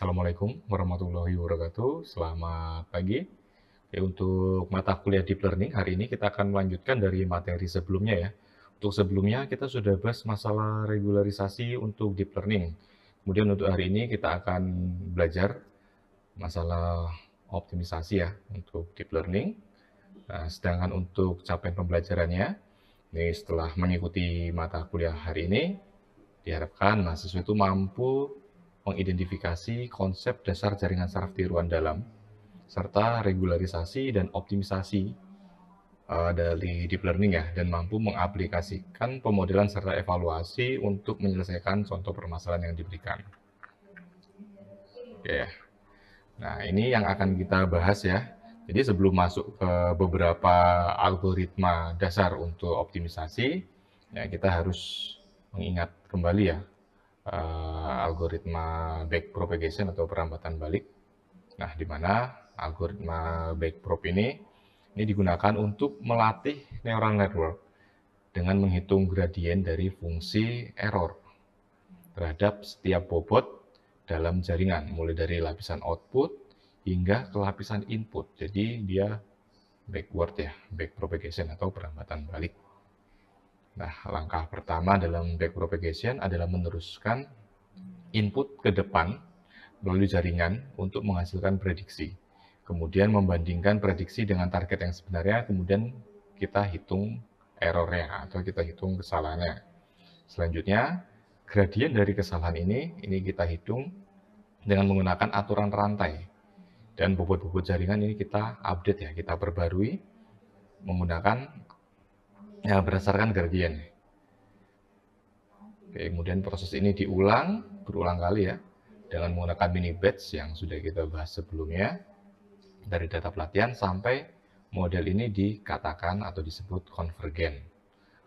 Assalamualaikum warahmatullahi wabarakatuh. Selamat pagi. Oke, untuk mata kuliah Deep Learning hari ini kita akan melanjutkan dari materi sebelumnya ya. Untuk sebelumnya kita sudah bahas masalah regularisasi untuk Deep Learning. Kemudian untuk hari ini kita akan belajar masalah optimisasi ya untuk Deep Learning. Nah, sedangkan untuk capaian pembelajarannya, ini setelah mengikuti mata kuliah hari ini, diharapkan mahasiswa itu mampu mengidentifikasi konsep dasar jaringan saraf tiruan dalam, serta regularisasi dan optimisasi dari deep learning ya, dan mampu mengaplikasikan pemodelan serta evaluasi untuk menyelesaikan contoh permasalahan yang diberikan. Oke, nah ini yang akan kita bahas ya. Jadi sebelum masuk ke beberapa algoritma dasar untuk optimisasi, ya kita harus mengingat kembali ya algoritma backpropagation atau perambatan balik. Nah, di mana algoritma backprop ini digunakan untuk melatih neural network dengan menghitung gradien dari fungsi error terhadap setiap bobot dalam jaringan, mulai dari lapisan output hingga ke lapisan input. Jadi dia backward ya, backpropagation atau perambatan balik. Nah, langkah pertama dalam backpropagation adalah meneruskan input ke depan melalui jaringan untuk menghasilkan prediksi. Kemudian membandingkan prediksi dengan target yang sebenarnya, kemudian kita hitung errornya atau kita hitung kesalahannya. Selanjutnya, gradien dari kesalahan ini kita hitung dengan menggunakan aturan rantai. Dan bobot-bobot jaringan ini kita update ya, kita perbarui menggunakan ya berdasarkan gradien. Oke, kemudian proses ini berulang kali ya, dengan menggunakan mini batch yang sudah kita bahas sebelumnya dari data pelatihan sampai model ini dikatakan atau disebut konvergen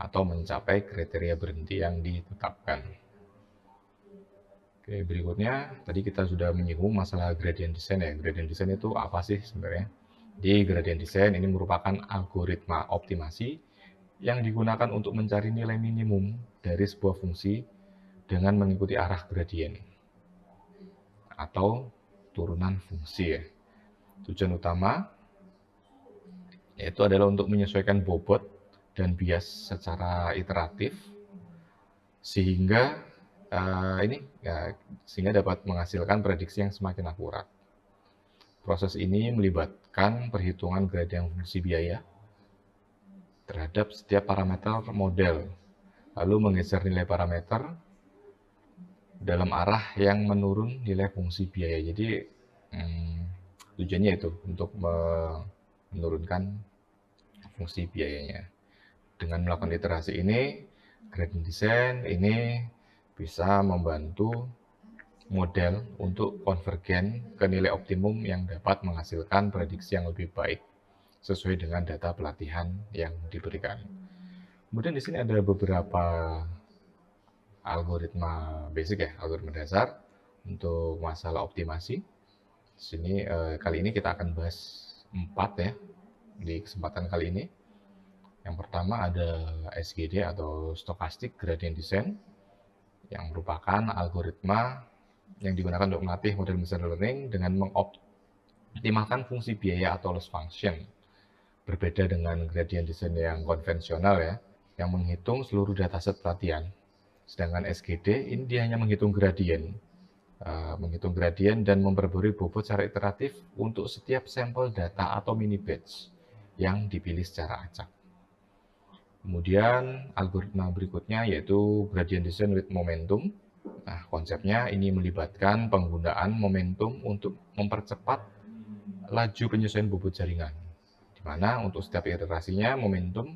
atau mencapai kriteria berhenti yang ditetapkan. Oke, berikutnya tadi kita sudah menyinggung masalah gradient descent ya. Gradient descent itu apa sih sebenarnya? Di gradient descent ini merupakan algoritma optimasi yang digunakan untuk mencari nilai minimum dari sebuah fungsi dengan mengikuti arah gradien atau turunan fungsi ya. Tujuan utama yaitu adalah untuk menyesuaikan bobot dan bias secara iteratif sehingga sehingga dapat menghasilkan prediksi yang semakin akurat. Proses ini melibatkan perhitungan gradien fungsi biaya terhadap setiap parameter model, lalu menggeser nilai parameter dalam arah yang menurun nilai fungsi biaya. Jadi tujuannya itu untuk menurunkan fungsi biayanya. Dengan melakukan iterasi ini, gradient descent ini bisa membantu model untuk konvergen ke nilai optimum yang dapat menghasilkan prediksi yang lebih baik sesuai dengan data pelatihan yang diberikan. Kemudian di sini ada beberapa algoritma basic ya, algoritma dasar untuk masalah optimasi. Di sini kali ini kita akan bahas 4 ya di kesempatan kali ini. Yang pertama ada SGD atau Stochastic Gradient Descent yang merupakan algoritma yang digunakan untuk melatih model machine learning dengan mengoptimalkan fungsi biaya atau loss function. Berbeda dengan gradient descent yang konvensional ya, yang menghitung seluruh dataset pelatihan. Sedangkan SGD ini dia hanya menghitung gradien dan memperbarui bobot secara iteratif untuk setiap sampel data atau mini batch yang dipilih secara acak. Kemudian algoritma berikutnya yaitu gradient descent with momentum. Nah, konsepnya ini melibatkan penggunaan momentum untuk mempercepat laju penyesuaian bobot jaringan, di mana untuk setiap iterasinya momentum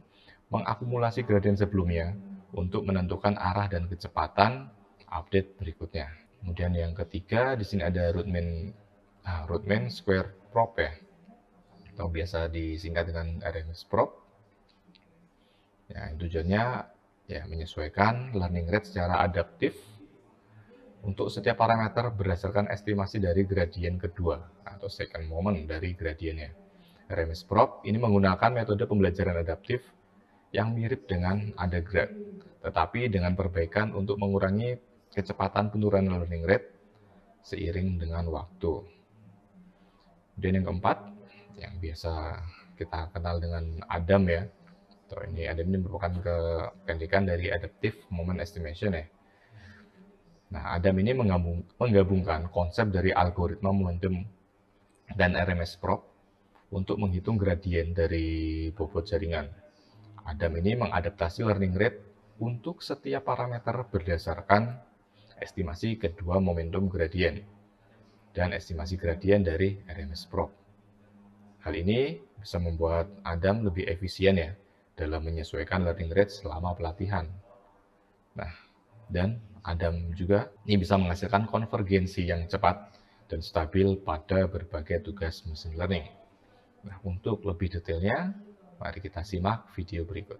mengakumulasi gradien sebelumnya untuk menentukan arah dan kecepatan update berikutnya. Kemudian yang ketiga di sini ada Rudman Square Prop ya, atau biasa disingkat dengan RMS Prop. Ya, tujuannya ya menyesuaikan learning rate secara adaptif untuk setiap parameter berdasarkan estimasi dari gradien kedua atau second moment dari gradiennya. RMS Prop ini menggunakan metode pembelajaran adaptif yang mirip dengan undergrad, tetapi dengan perbaikan untuk mengurangi kecepatan penurunan learning rate seiring dengan waktu. Kemudian yang keempat, yang biasa kita kenal dengan ADAM ya. ADAM ini merupakan kependekan dari Adaptive Moment Estimation ya. Nah, ADAM ini menggabungkan konsep dari algoritma momentum dan RMS prop untuk menghitung gradien dari bobot jaringan. ADAM ini mengadaptasi learning rate untuk setiap parameter berdasarkan estimasi kedua momentum gradien dan estimasi gradien dari RMS prop. Hal ini bisa membuat ADAM lebih efisien ya dalam menyesuaikan learning rate selama pelatihan. Nah, dan ADAM juga ini bisa menghasilkan konvergensi yang cepat dan stabil pada berbagai tugas machine learning. Nah, untuk lebih detailnya, mari kita simak video berikut.